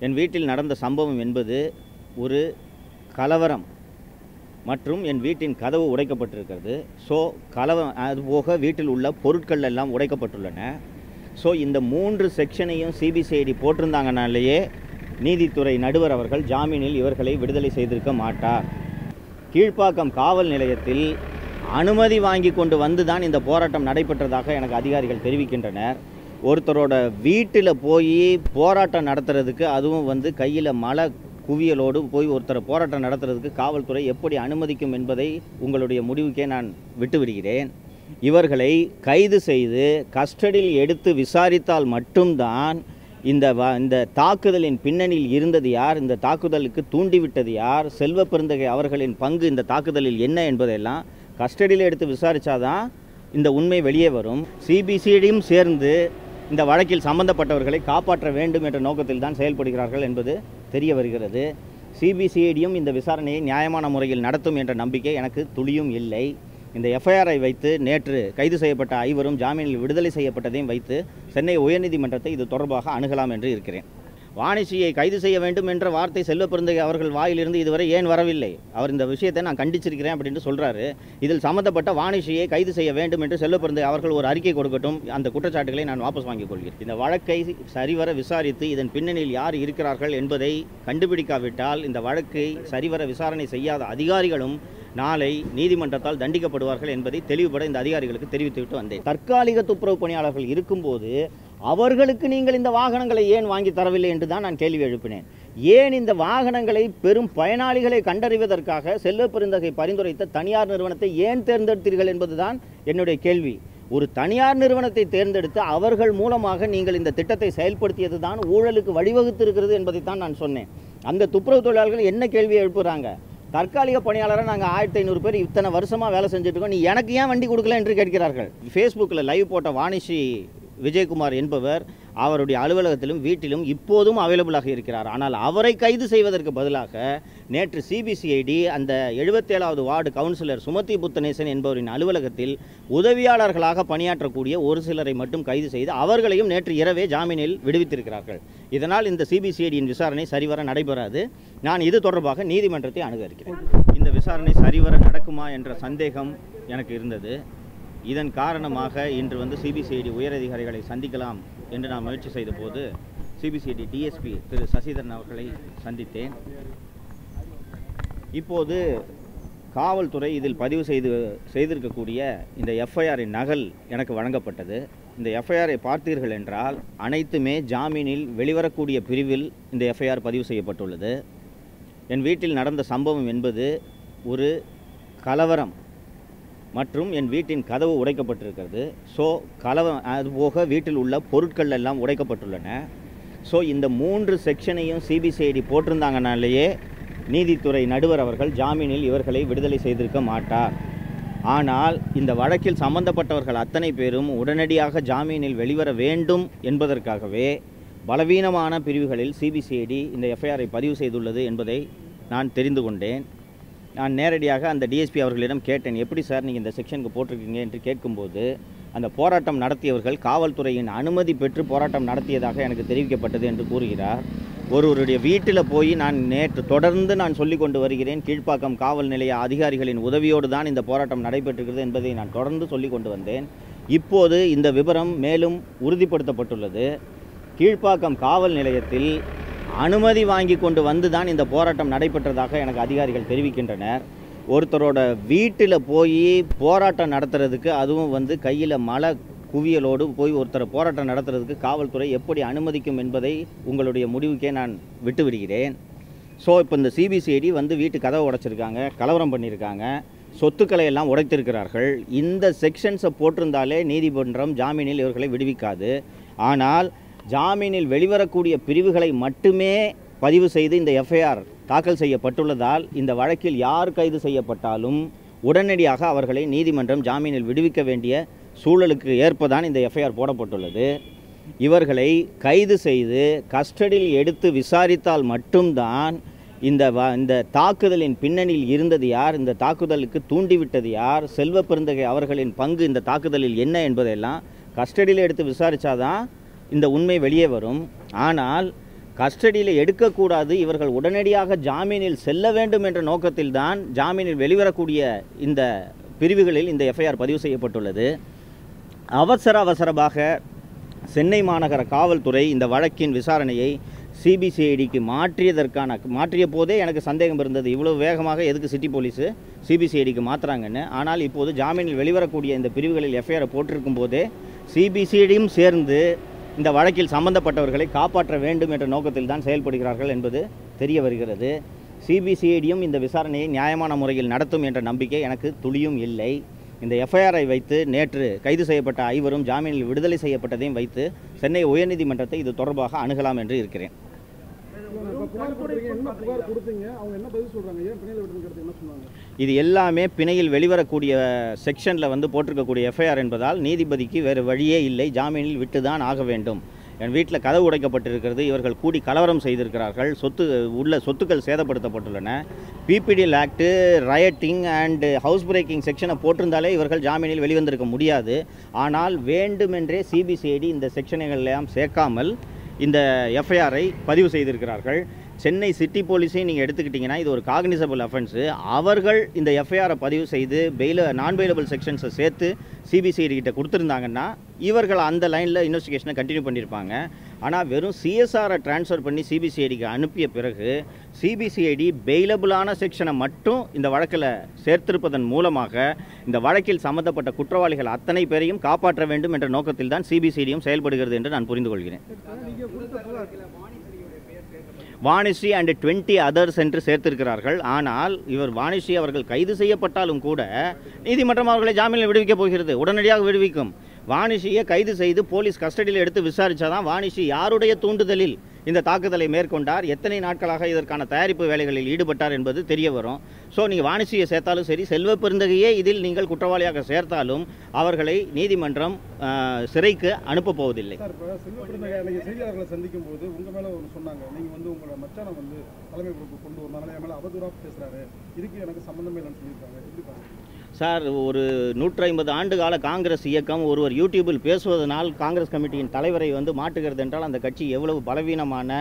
என் வீட்டில் நடந்த சம்பவம் என்பது ஒரு கலவரம் மற்றும் என் வீட்டின் கதவு உடைக்கப்பட்டிருக்கிறது. ஸோ அதுபோக வீட்டில் உள்ள பொருட்கள் எல்லாம் உடைக்கப்பட்டுள்ளன. ஸோ இந்த 3 செக்ஷனையும் சிபிசிஐடி போட்டிருந்தாங்கனாலேயே நீதித்துறை நடுவர் அவர்கள் ஜாமீனில் இவர்களை விடுதலை செய்திருக்க மாட்டார். கீழ்ப்பாக்கம் காவல் நிலையத்தில் அனுமதி வாங்கி கொண்டு வந்து தான் இந்த போராட்டம் நடைபெற்றதாக எனக்கு அதிகாரிகள் தெரிவிக்கின்றனர். ஒருத்தரோட வீட்டில் போய் போராட்டம் நடத்துறதுக்கு, அதுவும் கையில் மழை குவியலோடு போய் ஒருத்தரை போராட்டம் நடத்துறதுக்கு காவல்துறை எப்படி அனுமதிக்கும் என்பதை உங்களுடைய முடிவுக்கே நான் விட்டுவிடுகிறேன். இவர்களை கைது செய்து கஸ்டடியில் எடுத்து விசாரித்தால் மட்டும்தான் இந்த தாக்குதலின் பின்னணியில் இருந்தது யார், இந்த தாக்குதலுக்கு தூண்டிவிட்டது யார், செல்வ பெருந்தகை அவர்களின் பங்கு இந்த தாக்குதலில் என்ன என்பதெல்லாம் கஸ்டடியில் எடுத்து விசாரித்தாதான் இந்த உண்மை வெளியே வரும். சிபிசிஐடியும் சேர்ந்து இந்த வழக்கில் சம்பந்தப்பட்டவர்களை காப்பாற்ற வேண்டும் என்ற நோக்கத்தில் தான் செயல்படுகிறார்கள் என்பது தெரிய வருகிறது. சிபிசிஐடியும் இந்த விசாரணையை நியாயமான முறையில் நடத்தும் என்ற நம்பிக்கை எனக்கு துளியும் இல்லை. இந்த எஃப்ஐஆரை வைத்து நேற்று கைது செய்யப்பட்ட 5வரும் ஜாமீனில் விடுதலை செய்யப்பட்டதையும் வைத்து சென்னை உயர்நீதிமன்றத்தை இது தொடர்பாக அணுகலாம் என்று இருக்கிறேன். வாணிசியை கைது செய்ய வேண்டும் என்ற வார்த்தை செல்வ பெருந்தகை அவர்கள் வாயிலிருந்து இதுவரை ஏன் வரவில்லை? அவர் இந்த விஷயத்தை நான் கண்டிச்சிருக்கிறேன் அப்படின்னு சொல்கிறாரு. இதில் சம்மந்தப்பட்ட வாணிசியை கைது செய்ய வேண்டும் என்று செல்வ பெருந்தகை அவர்கள் ஒரு அறிக்கை கொடுக்கட்டும். அந்த குற்றச்சாட்டுகளை நான் வாபஸ் வாங்கிக் கொள்கிறேன். இந்த வழக்கை சரிவர விசாரித்து இதன் பின்னணியில் யார் இருக்கிறார்கள் என்பதை கண்டுபிடிக்காவிட்டால் இந்த வழக்கை சரிவர விசாரணை செய்யாத அதிகாரிகளும் நாளை நீதிமன்றத்தால் தண்டிக்கப்படுவார்கள் என்பதை தெளிவுபட இந்த அதிகாரிகளுக்கு தெரிவித்துவிட்டு வந்தேன். தற்காலிக துப்புரவு பணியாளர்கள் இருக்கும்போது அவர்களுக்கு நீங்கள் இந்த வாகனங்களை ஏன் வாங்கி தரவில்லை என்று தான் நான் கேள்வி எழுப்பினேன். ஏன் இந்த வாகனங்களை பெரும் பயனாளிகளை கண்டறிவதற்காக செல்வ பெருந்தகை பரிந்துரைத்த தனியார் நிறுவனத்தை ஏன் தேர்ந்தெடுத்தீர்கள் என்பதுதான் என்னுடைய கேள்வி. ஒரு தனியார் நிறுவனத்தை தேர்ந்தெடுத்து அவர்கள் மூலமாக நீங்கள் இந்த திட்டத்தை செயல்படுத்தியது தான் ஊழலுக்கு வழிவகுத்திருக்கிறது என்பதைத்தான் நான் சொன்னேன். அந்த துப்புரவு தொழிலாளர்கள் என்ன கேள்வியை எழுப்புகிறாங்க? தற்காலிக பணியாளராக நாங்கள் 1500 பேர் இத்தனை வருஷமாக வேலை செஞ்சுட்ருக்கோம், நீ எனக்கு ஏன் வண்டி கொடுக்கல என்று கேட்கிறார்கள். ஃபேஸ்புக்கில் லைவ் போட்ட வாணிஷி விஜயகுமார் என்பவர் அவருடைய அலுவலகத்திலும் வீட்டிலும் இப்போதும் அவைலபிளாக இருக்கிறார். ஆனால் அவரை கைது செய்வதற்கு பதிலாக நேற்று சிபிசிஐடி அந்த 77வது வார்டு கவுன்சிலர் சுமதி புத்தனேசன் என்பவரின் அலுவலகத்தில் உதவியாளர்களாக பணியாற்றக்கூடிய ஒரு சிலரை மட்டும் கைது செய்து அவர்களையும் நேற்று இரவே ஜாமீனில் விடுவித்திருக்கிறார்கள். இதனால் இந்த சிபிசிஐடியின் விசாரணை சரிவர நடைபெறாது. நான் இது தொடர்பாக நீதிமன்றத்தை அணுக இருக்கிறேன். இந்த விசாரணை சரிவர நடக்குமா என்ற சந்தேகம் எனக்கு இருந்தது. இதன் காரணமாக இன்று சிபிசிஐடி உயரதிகாரிகளை சந்திக்கலாம் என்று நான் முயற்சி செய்த போது சிபிசிஐடி டிஎஸ்பி திரு சசிதரன் அவர்களை சந்தித்தேன். இப்போது காவல்துறை இதில் பதிவு செய்திருக்கக்கூடிய இந்த எஃப்ஐஆரின் நகல் எனக்கு வழங்கப்பட்டது. இந்த எஃப்ஐஆரை பார்த்தீர்கள் என்றால் அனைத்துமே ஜாமீனில் வெளிவரக்கூடிய பிரிவில் இந்த எஃப்ஐஆர் பதிவு செய்யப்பட்டுள்ளது. என் வீட்டில் நடந்த சம்பவம் என்பது ஒரு கலவரம் மற்றும் என் வீட்டின் கதவு உடைக்கப்பட்டிருக்கிறது. ஸோ அதுபோக வீட்டில் உள்ள பொருட்கள் எல்லாம் உடைக்கப்பட்டுள்ளன. ஸோ இந்த 3 செக்ஷனையும் சிபிசிஐடி போட்டிருந்தாங்கனாலேயே நீதித்துறை நடுவர் அவர்கள் ஜாமீனில் இவர்களை விடுதலை செய்திருக்க மாட்டார். ஆனால் இந்த வழக்கில் சம்பந்தப்பட்டவர்கள் அத்தனை பேரும் உடனடியாக ஜாமீனில் வெளிவர வேண்டும் என்பதற்காகவே பலவீனமான பிரிவுகளில் சிபிசிஐடி இந்த எஃப்ஐஆரை பதிவு செய்துள்ளது என்பதை நான் தெரிந்து கொண்டேன். நான் நேரடியாக அந்த டிஎஸ்பி அவர்களிடம் கேட்டேன், எப்படி சார் நீங்கள் இந்த செக்ஷனுக்கு போட்டிருக்கீங்க என்று கேட்கும்போது, அந்த போராட்டம் நடத்தியவர்கள் காவல்துறையின் அனுமதி பெற்று போராட்டம் நடத்தியதாக எனக்கு தெரிவிக்கப்பட்டது என்று கூறுகிறார். ஒருவருடைய வீட்டில் போய் நான் நேற்று தொடர்ந்து நான் சொல்லி கொண்டு வருகிறேன், கீழ்ப்பாக்கம் காவல் நிலைய அதிகாரிகளின் உதவியோடு தான் இந்த போராட்டம் நடைபெற்றிருக்கிறது என்பதை நான் தொடர்ந்து சொல்லி கொண்டு வந்தேன். இப்போது இந்த விவரம் மேலும் உறுதிப்படுத்தப்பட்டுள்ளது. கீழ்ப்பாக்கம் காவல் நிலையத்தில் அனுமதி வாங்கி கொண்டு வந்து தான் இந்த போராட்டம் நடைபெற்றதாக எனக்கு அதிகாரிகள் தெரிவிக்கின்றனர். ஒருத்தரோட வீட்டில் போய் போராட்டம் நடத்துறதுக்கு, அதுவும் கையில் மழை குவியலோடு போய் ஒருத்தரை போராட்டம் நடத்துறதுக்கு காவல்துறை எப்படி அனுமதிக்கும் என்பதை உங்களுடைய முடிவுக்கே நான் விட்டுவிடுகிறேன். ஸோ இப்போ இந்த சிபிசிஐடி வீட்டு கதவை உடைச்சிருக்காங்க, கலவரம் பண்ணியிருக்காங்க, சொத்துக்களை எல்லாம் உடைத்திருக்கிறார்கள். இந்த செக்ஷன்ஸை போட்டிருந்தாலே நீதிமன்றம் ஜாமீனில் இவர்களை விடுவிக்காது. ஆனால் ஜாமீனில் வெளிவரக்கூடிய பிரிவுகளை மட்டுமே பதிவு செய்து இந்த எஃப்ஐஆர் தாக்கல் செய்யப்பட்டுள்ளதால் இந்த வழக்கில் யார் கைது செய்யப்பட்டாலும் உடனடியாக அவர்களை நீதிமன்றம் ஜாமீனில் விடுவிக்க வேண்டிய சூழலுக்கு ஏற்பதான் இந்த எஃப்ஐஆர் போடப்பட்டுள்ளது. இவர்களை கைது செய்து கஸ்டடியில் எடுத்து விசாரித்தால் மட்டும்தான் இந்த தாக்குதலின் பின்னணியில் இருந்தது யார், இந்த தாக்குதலுக்கு தூண்டிவிட்டது யார், செல்வ பெருந்தகை அவர்களின் பங்கு இந்த தாக்குதலில் என்ன என்பதெல்லாம் கஸ்டடியில் எடுத்து விசாரித்தாதான் இந்த உண்மை வெளியே வரும். ஆனால் கஸ்டடியில் எடுக்கக்கூடாது, இவர்கள் உடனடியாக ஜாமீனில் செல்ல வேண்டும் என்ற நோக்கத்தில்தான் ஜாமீனில் வெளிவரக்கூடிய இந்த பிரிவுகளில் இந்த எஃப்ஐஆர் பதிவு செய்யப்பட்டுள்ளது. அவசரமாக சென்னை மாநகர காவல்துறை இந்த வழக்கின் விசாரணையை சிபிசிஐடிக்கு மாற்றிய போதே எனக்கு சந்தேகம் இருந்தது, இவ்வளோ வேகமாக எதுக்கு சிட்டி போலீஸு சிபிசிஐடிக்கு மாற்றுறாங்கன்னு. ஆனால் இப்போது ஜாமீனில் வெளிவரக்கூடிய இந்த பிரிவுகளில் எஃப்ஐஆரை போட்டிருக்கும் போதே சிபிசிஐடியும் சேர்ந்து இந்த வழக்கில் சம்பந்தப்பட்டவர்களை காப்பாற்ற வேண்டும் என்ற நோக்கத்தில் தான் செயல்படுகிறார்கள் என்பது தெரிய வருகிறது. சிபிசிஐடியும் இந்த விசாரணையை நியாயமான முறையில் நடத்தும் என்ற நம்பிக்கை எனக்கு துளியும் இல்லை. இந்த எஃப்ஐஆரை வைத்து நேற்று கைது செய்யப்பட்ட ஐவரும் ஜாமீனில் விடுதலை செய்யப்பட்டதையும் வைத்து சென்னை உயர்நீதிமன்றத்தை இது தொடர்பாக அணுகலாம் என்று இருக்கிறேன். இது எல்லாமே பிணையில் வெளிவரக்கூடிய செக்ஷனில் வந்து போட்டிருக்கக்கூடிய எஃப்ஐஆர் என்பதால் நீதிபதிக்கு வேறு வழியே இல்லை, ஜாமீனில் விட்டு தான் ஆக வேண்டும். என் வீட்டில் கதவு உடைக்கப்பட்டிருக்கிறது, இவர்கள் கூடி கலவரம் செய்திருக்கிறார்கள், சொத்துக்கள் சேதப்படுத்தப்பட்டுள்ளன, பிபிடிஎல் ஆக்டு, ரயட்டிங் அண்டு ஹவுஸ் பிரேக்கிங் செக்ஷனை போட்டிருந்தாலே இவர்கள் ஜாமீனில் வெளிவந்திருக்க முடியாது. ஆனால் வேண்டுமென்றே சிபிசிஐடி இந்த செக்ஷன்கள் எல்லாம் சேர்க்காமல் இந்த எஃப்ஐஆரை பதிவு செய்திருக்கிறார்கள். சென்னை சிட்டி போலீஸையும் நீங்கள் எடுத்துக்கிட்டிங்கன்னா இது ஒரு காக்னிசபிள் அஃபென்ஸு. அவர்கள் இந்த எஃப்ஐஆரை பதிவு செய்து நான் பெயிலபிள் செக்ஷன்ஸை சேர்த்து சிபிசிஐடி கிட்ட கொடுத்துருந்தாங்கன்னா இவர்கள் அந்த லைனில் இன்வெஸ்டிகேஷனை கண்டினியூ பண்ணியிருப்பாங்க. ஆனால் வெறும் சிஎஸ்ஆரை ட்ரான்ஸ்ஃபர் பண்ணி சிபிசிஐடிக்கு அனுப்பிய பிறகு சிபிசிஐடி பெயிலபிளான செக்ஷனை மட்டும் இந்த வழக்கில் சேர்த்திருப்பதன் மூலமாக இந்த வழக்கில் சம்பந்தப்பட்ட குற்றவாளிகள் அத்தனை பேரையும் காப்பாற்ற வேண்டும் என்ற நோக்கத்தில் தான் சிபிசிஐடியும் செயல்படுகிறது என்று நான் புரிந்து கொள்கிறேன். வாணிஸ்ரீ அண்ட் 20 அதர்ஸ் என்று சேர்த்திருக்கிறார்கள். ஆனால் இவர் வாணிஸ்ரீ அவர்கள் கைது செய்யப்பட்டாலும் கூட நீதிமன்றம் அவர்களை ஜாமீனில் விடுவிக்கப் போகிறது, உடனடியாக விடுவிக்கும். வாணிஸ்ரீயை கைது செய்து போலீஸ் கஸ்டடியில் எடுத்து விசாரித்தாதான் வாணிஸ்ரீ யாருடைய தூண்டுதலில் இந்த தாக்குதலை மேற்கொண்டார், எத்தனை நாட்களாக இதற்கான தயாரிப்பு வேலைகளில் ஈடுபட்டார் என்பது தெரிய வரும். ஸோ நீங்கள் வாணிஸ்ரீயை சேர்த்தாலும் சரி, செல்வ பெருந்தகையே இதில் நீங்கள் குற்றவாளியாக சேர்த்தாலும் அவர்களை நீதிமன்றம் சிறைக்கு அனுப்பப் போவதில்லை. செய்தியாளர்களை சந்திக்கும் போது உங்கள் மேலே சொன்னாங்க, நீங்கள் வந்து உங்களோட மச்சானை வந்து தலைமை பொறுப்பு கொண்டு வரனால என் மேலே அவதூறாக பேசுகிறாரு, இதுக்கு எனக்கு சம்மந்தமே இல்லைன்னு சொல்லியிருக்காங்க. எப்படி சார், ஒரு 150 ஆண்டு கால காங்கிரஸ் இயக்கம் ஒருவர் யூடியூபில் பேசுவதனால் காங்கிரஸ் கமிட்டியின் தலைவரை வந்து மாட்டுகிறது என்றால் அந்த கட்சி எவ்வளவு பலவீனமான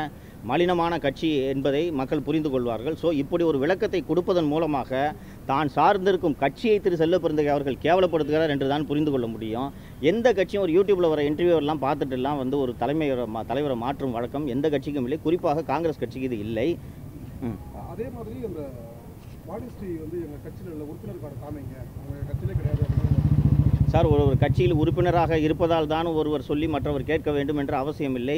மலினமான கட்சி என்பதை மக்கள் புரிந்து கொள்வார்கள். ஸோ இப்படி ஒரு விளக்கத்தை கொடுப்பதன் மூலமாக தான் சார்ந்திருக்கும் கட்சியை திரு செல்வ பெருந்தகை அவர்கள் கேவலப்படுத்துகிறார் என்று தான் புரிந்து கொள்ள முடியும். எந்த கட்சியும் ஒரு யூடியூப்பில் வர இன்டர்வியூவெல்லாம் பார்த்துட்டுலாம் வந்து ஒரு தலைவரை மாற்றும் வழக்கம் எந்த கட்சிக்கும் இல்லை, குறிப்பாக காங்கிரஸ் கட்சிக்கு இது இல்லை. அதே மாதிரி அந்த வாணிஸ்ரீ வந்து எங்கள் கட்சியில் உள்ள உறுப்பினர் கார்டு காமிங்க, அவங்க கட்சியிலே கிடையாது சார். ஒரு கட்சியில் உறுப்பினராக இருப்பதால் தான் ஒருவர் சொல்லி மற்றவர் கேட்க வேண்டும் என்ற அவசியமில்லை.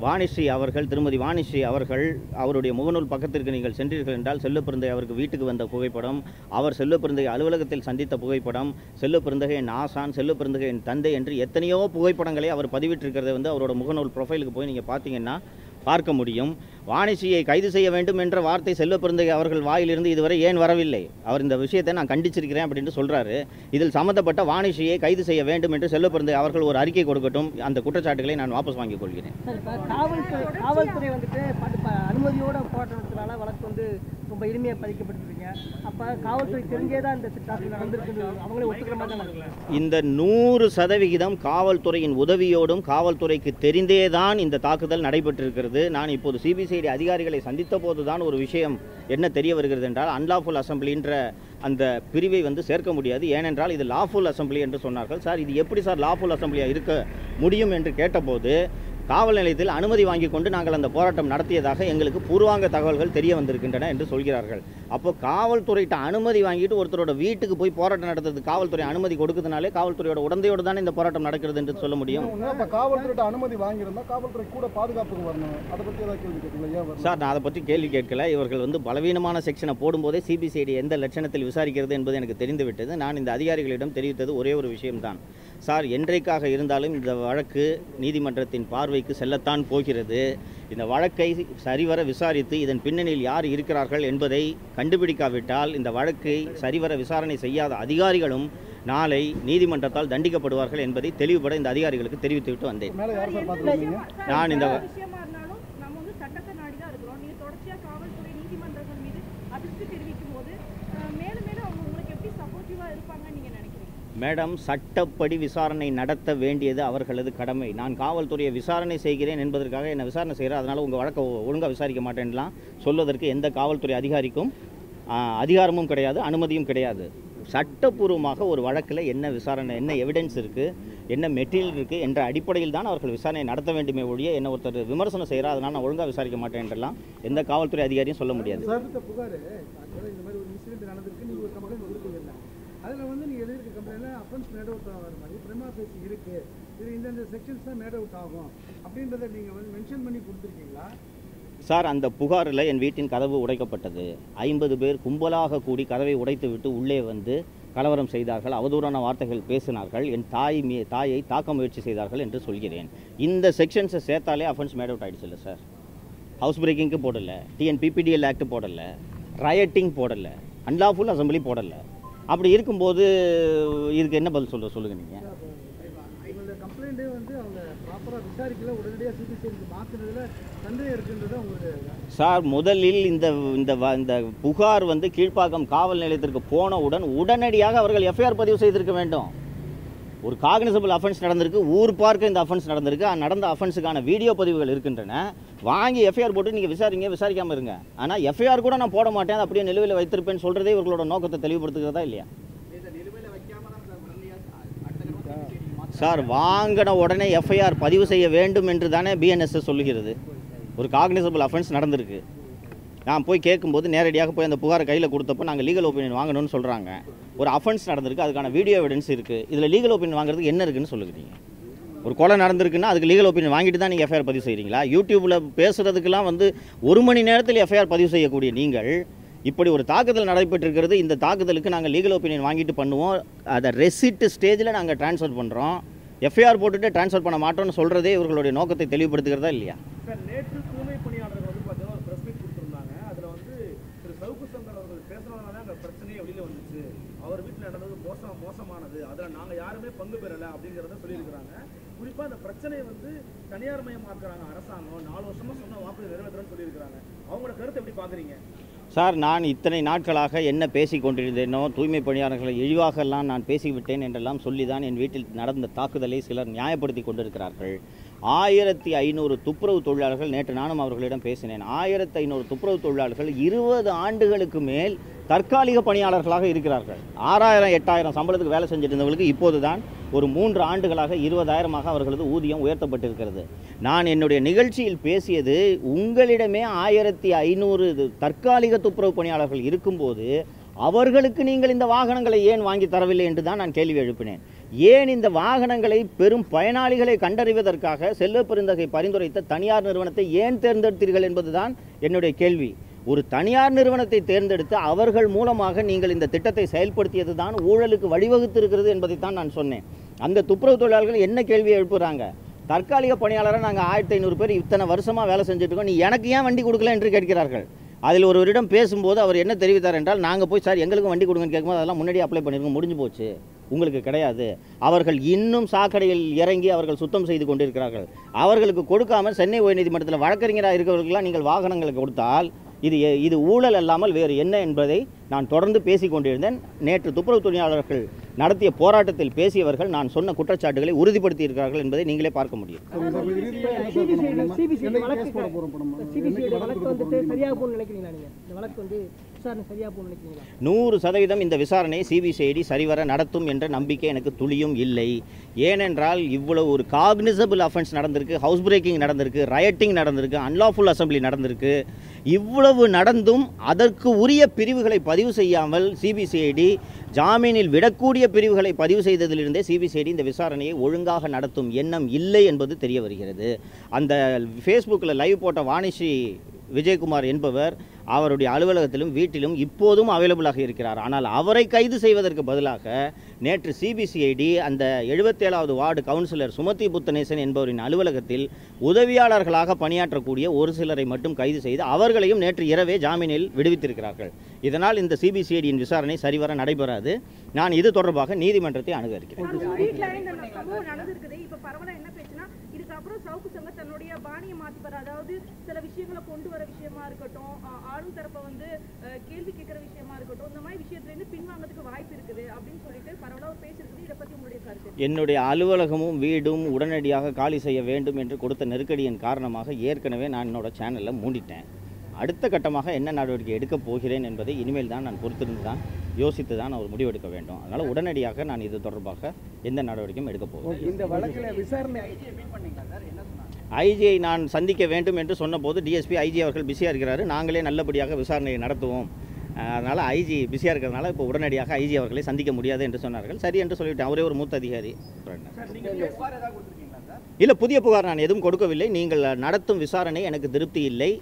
வாணிஸ்ரீ அவர்கள், திருமதி வாணிஸ்ரீ அவர்கள், அவருடைய முகநூல் பக்கத்திற்கு நீங்கள் சென்றீர்கள் என்றால் செல்வ பெருந்தகை அவருக்கு வீட்டுக்கு வந்த புகைப்படம், அவர் செல்வ பெருந்தகை அலுவலகத்தில் சந்தித்த புகைப்படம், செல்வ பெருந்தகை என் ஆசான், செல்வ பெருந்தகை என் தந்தை என்று எத்தனையோ புகைப்படங்களை அவர் பதிவிட்டிருக்கிறத வந்து அவரோட முகநூல் ப்ரொஃபைலுக்கு போய் நீங்கள் பார்த்தீங்கன்னா பார்க்க முடியும். வாணிஸ்ரீயை கைது செய்ய வேண்டும் என்ற வார்த்தை செல்வ பெருந்தகை அவர்கள் வாயிலிருந்து இதுவரை ஏன் வரவில்லை? அவர் இந்த விஷயத்தை நான் கண்டிச்சிருக்கிறேன் அப்படின்னு சொல்கிறாரு. இதில் சம்மந்தப்பட்ட வாணிஸ்ரீயை கைது செய்ய வேண்டும் என்று செல்வ பெருந்தகை அவர்கள் ஒரு அறிக்கை கொடுக்கட்டும், அந்த குற்றச்சாட்டுகளை நான் வாபஸ் வாங்கிக் கொள்கிறேன். காவல்துறை வந்துட்டு அனுமதியோட போராட்டத்தினால வழக்கு வந்து ரொம்ப எளிமையாக பதிக்கப்பட்டிருக்கீங்க. அப்போ காவல்துறை தெரிஞ்சே தான் இந்த தாக்குதல் நடந்திருக்கு, அவங்களே ஒத்துக்கிற மாதிரி தான் இருக்கு. இந்த 100% காவல்துறையின் உதவியோடும் காவல்துறைக்கு தெரிந்தே தான் இந்த தாக்குதல் நடைபெற்றிருக்கிறது. நான் இப்போது சிபிசிஐடி அதிகாரிகளை சந்தித்த போது தான் ஒரு விஷயம் என்ன தெரிய வருகிறது என்றால், அன்லாஃபுல் அசம்பிளின்ற அந்த பிரிவை வந்து சேர்க்க முடியாது, ஏனென்றால் இது லாஃபுல் அசம்பிளி என்று சொன்னார்கள். சார், இது எப்படி சார் லாஃபுல் அசம்பிளியாக இருக்க முடியும் என்று கேட்டபோது காவல் நிலையத்தில் அனுமதி வாங்கி கொண்டு நாங்கள் அந்த போராட்டம் நடத்தியதாக எங்களுக்கு பூர்வாங்க தகவல்கள் தெரிய வந்திருக்கின்றன என்று சொல்கிறார்கள். அப்போ காவல்துறையிட்ட அனுமதி வாங்கிட்டு ஒருத்தரோட வீட்டுக்கு போய் போராட்டம் நடத்துறது காவல்துறை அனுமதி கொடுக்குறதுனாலே காவல்துறையோட உடந்தையோடு தானே இந்த போராட்டம் நடக்கிறது என்று சொல்ல முடியும். காவல்துறையிட்ட அனுமதி வாங்கியிருந்தா காவல்துறை கூட பாதுகாப்புக்கு வரணும், அதை பற்றி ஏதாவது கேள்வி கேட்கல சார்? நான் அதை பற்றி கேள்வி கேட்கல. இவர்கள் வந்து பலவீனமான செக்ஷனை போடும்போதே சிபிசிஐடி எந்த லட்சணத்தில் விசாரிக்கிறது என்பது எனக்கு தெரிந்துவிட்டது. நான் இந்த அதிகாரிகளிடம் தெரிவித்தது ஒரே ஒரு விஷயம்தான். சார், என்றைக்காக இருந்தாலும் இந்த வழக்கு நீதிமன்றத்தின் பார்வைக்கு செல்லத்தான் போகிறது. இந்த வழக்கை சரிவர விசாரித்து இதன் பின்னணியில் யார் இருக்கிறார்கள் என்பதை கண்டுபிடிக்காவிட்டால் இந்த வழக்கை சரிவர விசாரணை செய்யாத அதிகாரிகளும் நாளை நீதிமன்றத்தால் தண்டிக்கப்படுவார்கள் என்பதை தெளிவுபட இந்த அதிகாரிகளுக்கு தெரிவித்துவிட்டு வந்தேன். நான் இந்த மேடம், சட்டப்படி விசாரணை நடத்த வேண்டியது அவர்களது கடமை. நான் காவல்துறையை விசாரணை செய்கிறேன் என்பதற்காக என்ன விசாரணை செய்கிறேன், அதனால் உங்கள் வழக்கை ஒழுங்காக விசாரிக்க மாட்டேன்லாம் சொல்வதற்கு எந்த காவல்துறை அதிகாரிக்கும் அதிகாரமும் கிடையாது, அனுமதியும் கிடையாது. சட்டப்பூர்வமாக ஒரு வழக்கில் என்ன விசாரணை, என்ன எவிடன்ஸ் இருக்குது, என்ன மெட்டீரியல் இருக்குது என்ற அடிப்படையில் தான் அவர்கள் விசாரணை நடத்த வேண்டுமே ஒழிய என்ன ஒருத்தர் விமர்சனம் செய்கிறார் அதனால் நான் ஒழுங்காக விசாரிக்க மாட்டேன் என்றெல்லாம் எந்த காவல்துறை அதிகாரியும் சொல்ல முடியாது. புகார் இந்த மாதிரி ஒரு இன்சிடென்ட் நடந்திருக்கு, நீங்கள் ஒரு கம்ப்ளைண்ட் கொடுத்துருக்கீங்க. அதில் வந்து நீங்கள் எதிர்க்க கம்ப்ளைண்ட்டில் அஃபென்ஸ் மேட் அவுட் ஆகிற மாதிரி பிரிமா ஃபேசி இருக்குது, இது இந்தந்த செக்ஷன்ஸ் தான் மேட் அவுட் ஆகும் அப்படின்றத நீங்கள் வந்து மென்ஷன் பண்ணி கொடுத்துருக்கீங்களா? சார், அந்த புகாரில் என் வீட்டின் கதவு உடைக்கப்பட்டது. 50 பேர் கும்பலாக கூடி கதவை உடைத்துவிட்டு உள்ளே வந்து கலவரம் செய்தார்கள், அவதூறான வார்த்தைகள் பேசினார்கள், என் தாயை தாக்க முயற்சி செய்தார்கள் என்று சொல்கிறேன். இந்த செக்ஷன்ஸை சேர்த்தாலே அஃபென்ஸ் மேட் அவுட் ஆகிடுச்சு இல்லை சார். ஹவுஸ் பிரேக்கிங்க்கு போடலை, TNPPDL ஆக்ட் போடலை, ரயட்டிங் போடலை, அன்லாஃபுல் அசம்பிளி போடலை. அப்படி இருக்கும்போது இதுக்கு என்ன பதில் சொல்லுங்கள் நீங்கள்? இவங்க கம்ப்ளைண்ட்டே வந்து அவங்க ப்ராப்பராக விசாரிக்கல, உடனடியாக சிபிசிஐடிக்கு மாற்றினதில் சந்தேகம் இருக்குன்றது உங்களுக்கு? சார், முதலில் இந்த புகார் வந்து கீழ்ப்பாக்கம் காவல் நிலையத்திற்கு போனவுடன் உடனடியாக அவர்கள் எஃப்ஐஆர் பதிவு செய்திருக்க வேண்டும். ஒரு காக்னிசபிள் அஃபென்ஸ் நடந்திருக்கு, ஊர் பார்க்க இந்த அஃபென்ஸ் நடந்திருக்கு, நடந்த அஃபென்ஸுக்கான வீடியோ பதிவுகள் இருக்கின்றன. வாங்கி எஃப்ஐஆர் போட்டு நீங்கள் விசாரிக்காமல் இருங்க. ஆனால் எஃப்ஐஆர் கூட நான் போட மாட்டேன், அதை அப்படியே நிலுவையில் வைத்திருப்பேன்னு சொல்கிறதே இவர்களோட நோக்கத்தை தெளிவுபடுத்துகிறதா இல்லையா? சார், வாங்கின உடனே எஃப்ஐஆர் பதிவு செய்ய வேண்டும் என்று தானே BNSS சொல்லுகிறது. ஒரு காக்னிசபிள் அஃபென்ஸ் நடந்திருக்கு, நான் போய் கேட்கும்போது நேரடியாக போய் அந்த புகாரை கையில் கொடுத்தப்போ நாங்கள் லீகல் ஒப்பீனியன் வாங்கணும்னு சொல்கிறாங்க. ஒரு அஃபென்ஸ் நடந்திருக்கு, அதுக்கான வீடியோ எவிடன்ஸ் இருக்குது, இதில் லீகல் ஒப்பீனியன் வாங்குறதுக்கு என்ன இருக்குன்னு சொல்லுகிறீங்க? ஒரு கொலை நடந்திருக்குன்னா அதுக்கு லீகல் ஒப்பீனியன் வாங்கிட்டு தான் நீங்கள் எஃப்ஐஆர் பதிவு செய்கிறீங்களா? யூடியூப்பில் பேசுகிறதுக்கெல்லாம் வந்து 1 மணி நேரத்தில் எஃப்ஐஆர் பதிவு செய்யக்கூடிய நீங்கள் இப்படி ஒரு தாக்குதல் நடைபெற்றிருக்கிறது, இந்த தாக்குதலுக்கு நாங்கள் லீகல் ஒப்பீனியன் வாங்கிட்டு பண்ணுவோம், அதை ரெசிப்ட் ஸ்டேஜில் நாங்கள் ட்ரான்ஸ்ஃபர் பண்ணுறோம், எஃப்ஐஆர் போட்டுட்டு ட்ரான்ஸ்ஃபர் பண்ண மாட்டோம்னு சொல்கிறதே இவர்களுடைய நோக்கத்தை தெளிவுபடுத்துகிறதா இல்லையா? சார், நேற்று தூய்மை பணியாளர்கள் வந்து பார்த்தீங்கன்னா ஒரு ப்ரெஸ் மீட் கொடுத்துருந்தாங்க. அதில் வந்து திரு சவுக்கு சங்கர் அவர்கள் பேசுகிறதுனால அந்த பிரச்சனையே வெளியில் வந்துச்சு, அவர் வீட்டில் நடந்தது மோசமானது, அதில் நாங்கள் யாருமே பங்கு பெறலை அப்படிங்கிறத சொல்லியிருக்கிறாங்க. குறிப்பாக அந்த பிரச்சனையை வந்து தனியார் மயமாக்குறாங்க அரசாங்கம், 4 வருஷமாக சொன்ன வாக்குறுதி நிறைவேற்றுறேன்னு சொல்லியிருக்கிறாங்க. அவங்களோட கருத்தை எப்படி பார்க்குறீங்க? சார், நான் இத்தனை நாட்களாக என்ன பேசி கொண்டிருந்தேனோ, தூய்மை பணியாளர்களை இழிவாகலாம் நான் பேசிவிட்டேன் என்றெல்லாம் சொல்லி தான் என் வீட்டில் நடந்த தாக்குதலை சிலர் நியாயப்படுத்தி கொண்டிருக்கிறார்கள். 1500 துப்புரவு தொழிலாளர்கள், நேற்று நானும் அவர்களிடம் பேசினேன், 1500 துப்புரவு தொழிலாளர்கள் 20 ஆண்டுகளுக்கு மேல் தற்காலிக பணியாளர்களாக இருக்கிறார்கள். 6000 8000 சம்பளத்துக்கு வேலை செஞ்சுட்டு இருந்தவர்களுக்கு இப்போது தான் ஒரு 3 ஆண்டுகளாக 20,000 அவர்களது ஊதியம் உயர்த்தப்பட்டிருக்கிறது. நான் என்னுடைய நிகழ்ச்சியில் பேசியது, உங்களிடமே 1500 தற்காலிக துப்புரவு பணியாளர்கள் இருக்கும்போது அவர்களுக்கு நீங்கள் இந்த வாகனங்களை ஏன் வாங்கி தரவில்லை என்று தான் நான் கேள்வி எழுப்பினேன். ஏன் இந்த வாகனங்களை பெரும் பயனாளிகளை கண்டறிவதற்காக செல்வ பெருந்தகை பரிந்துரைத்த தனியார் நிறுவனத்தை ஏன் தேர்ந்தெடுத்தீர்கள் என்பதுதான் என்னுடைய கேள்வி. ஒரு தனியார் நிறுவனத்தை தேர்ந்தெடுத்து அவர்கள் மூலமாக நீங்கள் இந்த திட்டத்தை செயல்படுத்தியது தான் ஊழலுக்கு வழிவகுத்திருக்கிறது என்பதைத்தான் நான் சொன்னேன். அந்த துப்புரவு தொழிலாளர்கள் என்ன கேள்வியை எழுப்புகிறாங்க? தற்காலிக பணியாளராக நாங்கள் 1500 பேர் இத்தனை வருஷமாக வேலை செஞ்சுட்டு இருக்கோம், நீ எனக்கு ஏன் வண்டி கொடுக்கல என்று கேட்கிறார்கள். அதில் ஒருவரிடம் பேசும்போது அவர் என்ன தெரிவித்தார் என்றால், நாங்கள் போய் சார் எங்களுக்கும் வண்டி கொடுங்கன்னு கேட்கும்போது அதெல்லாம் முன்னாடியே அப்ளை பண்ணியிருக்கோம், முடிஞ்சு போச்சு, உங்களுக்கு கிடையாது. அவர்கள் இன்னும் சாக்கடையில் இறங்கி அவர்கள் சுத்தம் செய்து கொண்டிருக்கிறார்கள். அவர்களுக்கு கொடுக்காமல் சென்னை உயர்நீதிமன்றத்தில் வழக்கறிஞராக இருக்கிறவர்களாம் நீங்கள் வாகனங்களுக்கு கொடுத்தால் இது ஊழல் அல்லாமல் வேறு என்ன என்பதை நான் தொடர்ந்து பேசிக் கொண்டிருந்தேன். நேற்று துப்புரவு தொழிலாளர்கள் நடத்திய போராட்டத்தில் பேசியவர்கள் நான் சொன்ன குற்றச்சாட்டுகளை உறுதிப்படுத்தி இருக்கிறார்கள் என்பதை நீங்களே பார்க்க முடியும். சிபிசிஐடி வழக்கு வந்துட்டு சரியாக போகணும்னு நினைக்கிறீங்களா? நீங்கள் இந்த வழக்கு வந்து விசாரணை சரியாக போகணும்னு நினைக்கிறீங்களா? 100% இந்த விசாரணையை சிபிசிஐடி சரிவர நடத்தும் என்ற நம்பிக்கை எனக்கு துளியும் இல்லை. ஏனென்றால் இவ்வளவு ஒரு காக்னிசபிள் அஃபென்ஸ் நடந்திருக்கு, ஹவுஸ் பிரேக்கிங் நடந்திருக்கு, ரயட்டிங் நடந்திருக்கு, அன்லாஃபுல் அசம்பிளி நடந்திருக்கு. இவ்வளவு நடந்தும் அதற்கு உரிய பிரிவுகளை பதிவு செய்யாமல் சிபிசிஐடி ஜாமீனில் விடக்கூடிய பிரிவுகளை பதிவு செய்ததிலிருந்தே சிபிசிஐடி இந்த விசாரணையை ஒழுங்காக நடத்தும் எண்ணம் இல்லை என்பது தெரிய வருகிறது. அந்த ஃபேஸ்புக்கில் லைவ் போட்ட வாணிஸ்ரீ விஜயகுமார் என்பவர் அவருடைய அலுவலகத்திலும் வீட்டிலும் இப்போதும் அவைலபிளாக இருக்கிறார். ஆனால் அவரை கைது செய்வதற்கு பதிலாக நேற்று சிபிசிஐடி அந்த 77வது வார்டு கவுன்சிலர் சுமதி புத்தனேசன் என்பவரின் அலுவலகத்தில் உதவியாளர்களாக பணியாற்றக்கூடிய ஒரு சிலரை மட்டும் கைது செய்து அவர்களையும் நேற்று இரவே ஜாமீனில் விடுவித்திருக்கிறார்கள். இதனால் இந்த சிபிசிஐடியின் விசாரணை சரிவர நடைபெறாது. நான் இது தொடர்பாக நீதிமன்றத்தை அணுக இருக்கிறேன். இதுக்கப்புறம் சவுக்கு சங்கர் தன்னுடைய பாணியை மாற்றிப்பார், அதாவது சில விஷயங்களை கொண்டு வர விஷயமா இருக்கட்டும், ஆளும் தரப்பை வந்து கேள்வி கேட்கிற விஷயமா இருக்கட்டும், இந்த மாதிரி விஷயத்துல இருந்து பின்வாங்கிறதுக்கு வாய்ப்பு இருக்குது அப்படின்னு சொல்லிட்டு பரவலாக பேசிருக்குது. என்னுடைய அலுவலகமும் வீடும் உடனடியாக காலி செய்ய வேண்டும் என்று கொடுத்த நெருக்கடியின் காரணமாக ஏற்கனவே நான் என்னோட சேனலில் மூடிட்டேன். அடுத்த கட்டமாக என்ன நடவடிக்கை எடுக்கப் போகிறேன் என்பதை இனிமேல் தான் நான் பொறுத்திருந்து தான் யோசித்து தான் ஒரு முடிவெடுக்க வேண்டும். அதனால் உடனடியாக நான் இது தொடர்பாக எந்த நடவடிக்கையும் எடுக்கப் போகிறேன். இந்த வழக்கில் விசாரணை ஐஜியை நான் சந்திக்க வேண்டும் என்று சொன்னபோது டிஎஸ்பி ஐஜி அவர்கள் பிஸியாக இருக்கிறாரு, நாங்களே நல்லபடியாக விசாரணையை நடத்துவோம், அதனால் ஐஜி பிஸியாக இருக்கிறதுனால இப்போ உடனடியாக ஐஜி அவர்களை சந்திக்க முடியாது என்று சொன்னார்கள். சரி என்று சொல்லிவிட்டேன். அவரே ஒரு மூத்த அதிகாரி. இல்லை, புதிய புகார் நான் எதுவும் கொடுக்கவில்லை. நீங்கள் நடத்தும் விசாரணை எனக்கு திருப்தி இல்லை.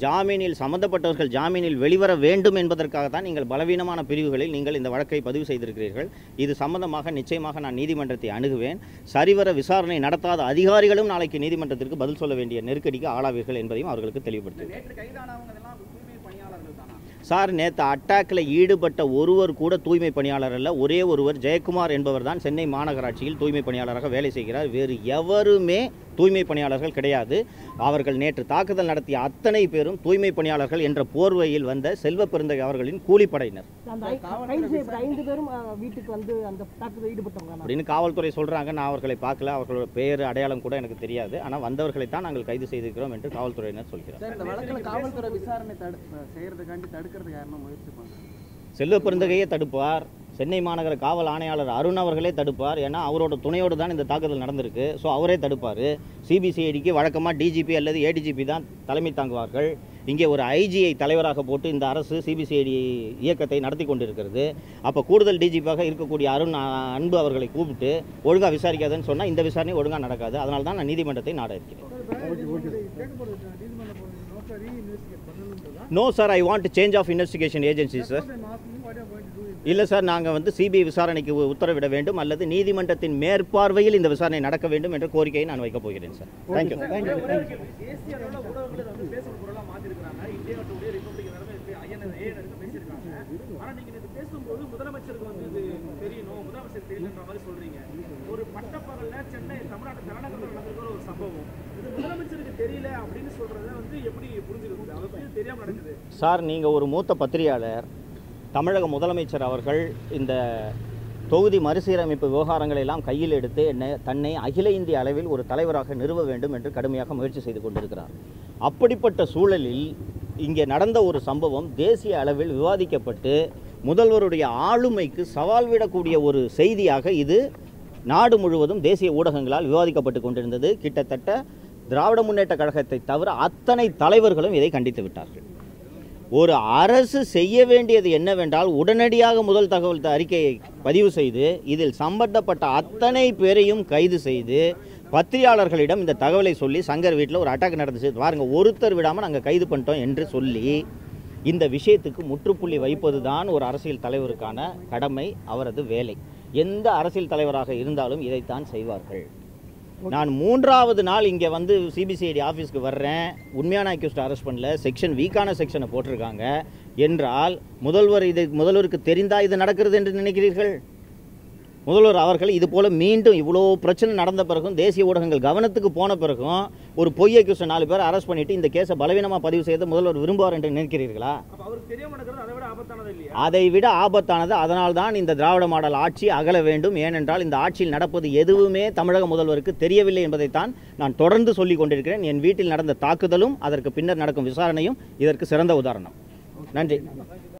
ஜாமீனில் சம்பந்தப்பட்டவர்கள் ஜாமீனில் வெளிவர வேண்டும் என்பதற்காகத்தான் நீங்கள் பலவீனமான பிரிவுகளில் நீங்கள் இந்த வழக்கை பதிவு செய்திருக்கிறீர்கள். இது சம்பந்தமாக நிச்சயமாக நான் நீதிமன்றத்தை அணுகுவேன். சரிவர விசாரணை நடத்தாத அதிகாரிகளும் நாளைக்கு நீதிமன்றத்திற்கு பதில் சொல்ல வேண்டிய நெருக்கடிக்கு ஆளாவீர்கள் என்பதையும் அவர்களுக்கு தெளிவுபடுத்துகிறேன். சார், நேற்று அட்டாக்கில் ஈடுபட்ட ஒருவர் கூட தூய்மை பணியாளர் அல்ல. ஒரே ஒருவர் ஜெயக்குமார் என்பவர் தான் சென்னை மாநகராட்சியில் தூய்மை பணியாளராக வேலை செய்கிறார். வேறு எவருமே தூய்மை பணியாளர்கள் கிடையாது. அவர்கள் நேற்று தாக்குதல் நடத்திய அத்தனை பேரும் தூய்மை பணியாளர்கள் என்ற போர்வையில் வந்த செல்வ பெருந்தகை அவர்களின் கூலிப்படையினர் வீட்டுக்கு வந்து அந்த தாக்குதல் ஈடுபட்டவங்க அப்படின்னு காவல்துறை சொல்கிறாங்க. நான் அவர்களை பார்க்கல, அவர்களோட பேர் அடையாளம் கூட எனக்கு தெரியாது. ஆனால் வந்தவர்களைத்தான் நாங்கள் கைது செய்திருக்கிறோம் என்று காவல்துறையினர் சொல்கிறார். இந்த வழக்கில் காவல்துறை விசாரணை செய்யறதுக்காண்டி தடுக்கிறதுக்கு யாருன்னா முயற்சி பண்ணுறாங்க. செல்வ பெருந்தகையே தடுப்பார், சென்னை மாநகர காவல் ஆணையாளர் அருண் அவர்களே தடுப்பார். ஏன்னா அவரோட துணையோடு தான் இந்த தாக்குதல் நடந்திருக்கு. ஸோ அவரே தடுப்பார். சிபிசிஐடிக்கு வழக்கமாக டிஜிபி அல்லது ஏடிஜிபி தான் தலைமை தாங்குவார்கள். இங்கே ஒரு ஐஜிஐ தலைவராக போட்டு இந்த அரசு சிபிசிஐடி இயக்கத்தை நடத்தி கொண்டிருக்கிறது. அப்போ கூடுதல் டிஜிபியாக இருக்கக்கூடிய அருண் அன்பு அவர்களை கூப்பிட்டு ஒழுங்காக விசாரிக்காதுன்னு சொன்னால் இந்த விசாரணை ஒழுங்காக நடக்காது. அதனால தான் நான் நீதிமன்றத்தை நாட இருக்கிறேன். No sir, I want change of investigation agency sir. இல்லை சார், நாங்கள் வந்து சிபிஐ விசாரணைக்கு உத்தரவிட வேண்டும் அல்லது நீதிமன்றத்தின் மேற்பார்வையில் இந்த விசாரணை நடக்க வேண்டும் என்ற கோரிக்கையை நான் வைக்கப் போகிறேன் சார். தேங்க்யூ. தேசிய அளவில் ஊடகங்கள் வந்து பேசுகிற பொருளாக மாற்றிருக்கிறாங்க. இந்தியா மற்றும் ரிப்பப்ளிக் பேசியிருக்காங்க. ஆனால் நீங்கள் இது பேசும்போது முதலமைச்சருக்கு வந்து இது தெரியணும், முதலமைச்சர் தெரியலன்ற மாதிரி சொல்றீங்க. ஒரு பட்டப்பகலில் சென்னை தமிழ்நாட்டு தலைநகரில் நடந்திருக்கிற ஒரு சம்பவம் இது முதலமைச்சருக்கு தெரியல அப்படின்னு சொல்றத வந்து எப்படி புரிஞ்சுக்கிறது? அவருக்கு தெரியாமல் நடக்குது சார். நீங்கள் ஒரு மூத்த பத்திரிகையாளர், தமிழக முதலமைச்சர் அவர்கள் இந்த தொகுதி மறுசீரமைப்பு விவகாரங்களை எல்லாம் கையில் எடுத்து தன்னை அகில இந்திய அளவில் ஒரு தலைவராக நிறுவ வேண்டும் என்று கடுமையாக முயற்சி செய்து கொண்டிருக்கிறார். அப்படிப்பட்ட சூழலில் இங்கே நடந்த ஒரு சம்பவம் தேசிய அளவில் விவாதிக்கப்பட்டு முதல்வருடைய ஆளுமைக்கு சவால் விடக்கூடிய ஒரு செய்தியாக இது நாடு முழுவதும் தேசிய ஊடகங்களால் விவாதிக்கப்பட்டு கொண்டிருந்தது. கிட்டத்தட்ட திராவிட முன்னேற்ற கழகத்தை தவிர அத்தனை தலைவர்களும் இதை கண்டித்து விட்டார்கள். ஒரு அரசு செய்ய வேண்டியது என்னவென்றால் உடனடியாக முதல் தகவல் அறிக்கையை பதிவு செய்து இதில் சம்பந்தப்பட்ட அத்தனை பேரையும் கைது செய்து பத்திரிகையாளர்களிடம் இந்த தகவலை சொல்லி சங்கர் வீட்டில் ஒரு அட்டாக் நடந்துச்சு பாருங்க, ஒருத்தர் விடாமல் நாங்கள் கைது பண்ணிட்டோம் என்று சொல்லி இந்த விஷயத்துக்கு முற்றுப்புள்ளி வைப்பது தான் ஒரு அரசியல் தலைவருக்கான கடமை, அவரது வேலை. எந்த அரசியல் தலைவராக இருந்தாலும் இதைத்தான் செய்வார்கள். நான் 3வது நாள் இங்கே வந்து சிபிசிஐடி ஆஃபீஸ்க்கு வர்றேன், உண்மையான அக்யூஸ்ட் அரெஸ்ட் பண்ணல, செக்ஷன் வீக்கான செக்ஷனை போட்டிருக்காங்க என்றால் முதல்வருக்கு தெரிந்தால் இது நடக்கிறது என்று நினைக்கிறீர்கள்? முதல்வர் அவர்கள் இது போல் மீண்டும் இவ்வளோ பிரச்சனை நடந்த பிறகும் தேசிய ஊடகங்கள் கவனத்துக்கு போன பிறகும் ஒரு பொய் அக்யூஸ்ட் 4 பேர் அரெஸ்ட் பண்ணிட்டு இந்த கேஸை பலவீனமாக பதிவு செய்து முதல்வர் விரும்புவார் என்று நினைக்கிறீர்களா? அதை விட ஆபத்தானது. அதனால் தான் இந்த திராவிட மாடல் ஆட்சி அகல வேண்டும். ஏனென்றால் இந்த ஆட்சியில் நடப்பது எதுவுமே தமிழக முதல்வருக்கு தெரியவில்லை என்பதைத்தான் நான் தொடர்ந்து சொல்லிக் கொண்டிருக்கிறேன். என் வீட்டில் நடந்த தாக்குதலும் அதற்கு பின்னர் நடக்கும் விசாரணையும் இதற்கு சிறந்த உதாரணம். நன்றி.